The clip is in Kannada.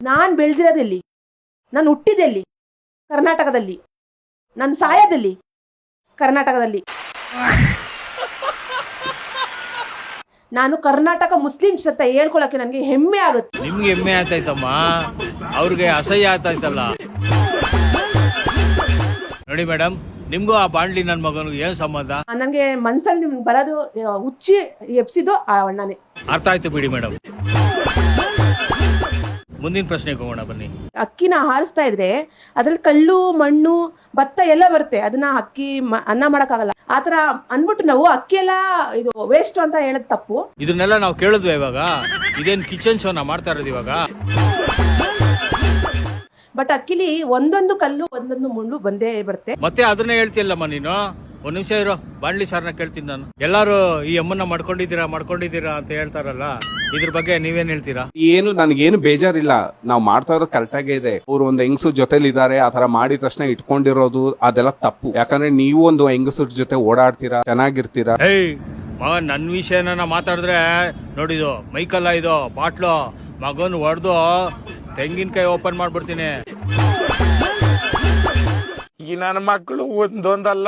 ನಾನು ಬೆಳೆದಿರೋದೆಲ್ಲಿ, ನಾನು ಹುಟ್ಟಿದೆಲ್ಲಿ ಕರ್ನಾಟಕದಲ್ಲಿ, ನಾನು ಸಾಯೋದಲ್ಲಿ ಕರ್ನಾಟಕದಲ್ಲಿ. ನಾನು ಕರ್ನಾಟಕ ಮುಸ್ಲಿಮ್ಸ್ ಅಂತ ಹೇಳ್ಕೊಳಕ್ಕೆ ನನಗೆ ಹೆಮ್ಮೆ ಆಗುತ್ತೆ. ನಿಮ್ಗೆ ಹೆಮ್ಮೆ ಆಯ್ತಾಯ್ತಮ್ಮ, ಅವ್ರಿಗೆ ಅಸಹ್ಯ ಆಯ್ತಾಯ್ತಲ್ಲ. ನೋಡಿ ಮೇಡಮ್, ನಿಮ್ಗೂ ಆ ಬಾಂಡ್ಲಿ ನನ್ನ ಮಗನಿಗೆ ಏನ್ ಸಂಬಂಧ? ನನಗೆ ಮನ್ಸಲ್ಲಿ ಬರೋದು ಹುಚ್ಚಿ ಎಪ್ಸಿದ್ದು ಆ ಅಣ್ಣನೇ. ಅರ್ಥ ಆಯ್ತು ಬಿಡಿ ಮೇಡಮ್. ಮುಂದಿನ ಪ್ರಶ್ನೆಗೆ ಹೋಗೋಣ ಬನ್ನಿ. ಅಕ್ಕಿನ ಹಾರಿಸ್ತಾ ಇದ್ರೆ ಅದ್ರಲ್ಲಿ ಕಲ್ಲು ಮಣ್ಣು ಭತ್ತ ಎಲ್ಲ ಬರುತ್ತೆ, ಅದನ್ನ ಅಕ್ಕಿ ಅನ್ನ ಮಾಡಕ್ಕಾಗಲ್ಲ. ಆತರ ಅನ್ಬಿಟ್ಟು ನಾವು ಅಕ್ಕಿ ಎಲ್ಲ ಇದು ವೇಸ್ಟ್ ಅಂತ ಹೇಳೋದು ತಪ್ಪು. ಇದನ್ನೆಲ್ಲ ನಾವು ಕೇಳಿದ್ವಿ. ಇವಾಗ ಇದೇನ್ ಕಿಚನ್ ಶೋ ನಾ ಮಾಡ್ತಾ ಇರೋದು ಇವಾಗ. ಬಟ್ ಅಕ್ಕಿಲಿ ಒಂದೊಂದು ಕಲ್ಲು ಒಂದೊಂದು ಮುಳ್ಳು ಬಂದೇ ಬರುತ್ತೆ. ಮತ್ತೆ ಅದನ್ನೇ ಹೇಳ್ತಿಲ್ಲಮ್ಮ ನೀನು. ಒಂದ್ ನಿಮಿಷ ಇರೋ, ಬಾಂಡ್ಲಿ ಸಾರ್ನ ಕೇಳ್ತೀನಿ ನಾನು. ಎಲ್ಲಾರು ಈ ಅಮ್ಮನ್ನ ಮಾಡ್ಕೊಂಡಿದ್ದೀರಾ ಅಂತ ಹೇಳ್ತಾರಲ್ಲ, ಇದ್ರ ಬಗ್ಗೆ ನೀವೇನ್ ಹೇಳ್ತೀರಾ? ಏನು ನನಗೇನು ಬೇಜಾರಿಲ್ಲ, ನಾವ್ ಮಾಡ್ತಾ ಇರೋದು ಕರೆಕ್ಟ್ ಆಗೇ ಇದೆ. ಅವ್ರು ಒಂದು ಹೆಂಗಸು ಜೊತೆಲಿ ಇದಾರೆ, ಆತರ ಮಾಡಿದ ತಕ್ಷಣ ಇಟ್ಕೊಂಡಿರೋದು ಅದೆಲ್ಲ ತಪ್ಪು. ಯಾಕಂದ್ರೆ ನೀವು ಒಂದು ಹೆಂಗಸರ ಜೊತೆ ಓಡಾಡ್ತೀರಾ, ಚೆನ್ನಾಗಿರ್ತೀರಾ. ನನ್ನ ವಿಷಯನ ಮಾತಾಡಿದ್ರೆ ನೋಡಿದು ಮೈಕಲ್ಲ, ಇದು ಬಾಟ್ಲು ಮಗನ್ ಹೊಡೆದು ತೆಂಗಿನಕಾಯಿ ಓಪನ್ ಮಾಡ್ಬಿಡ್ತೀನಿ. ಈ ನನ್ನ ಮಕ್ಕಳು ಒಂದೊಂದಲ್ಲ.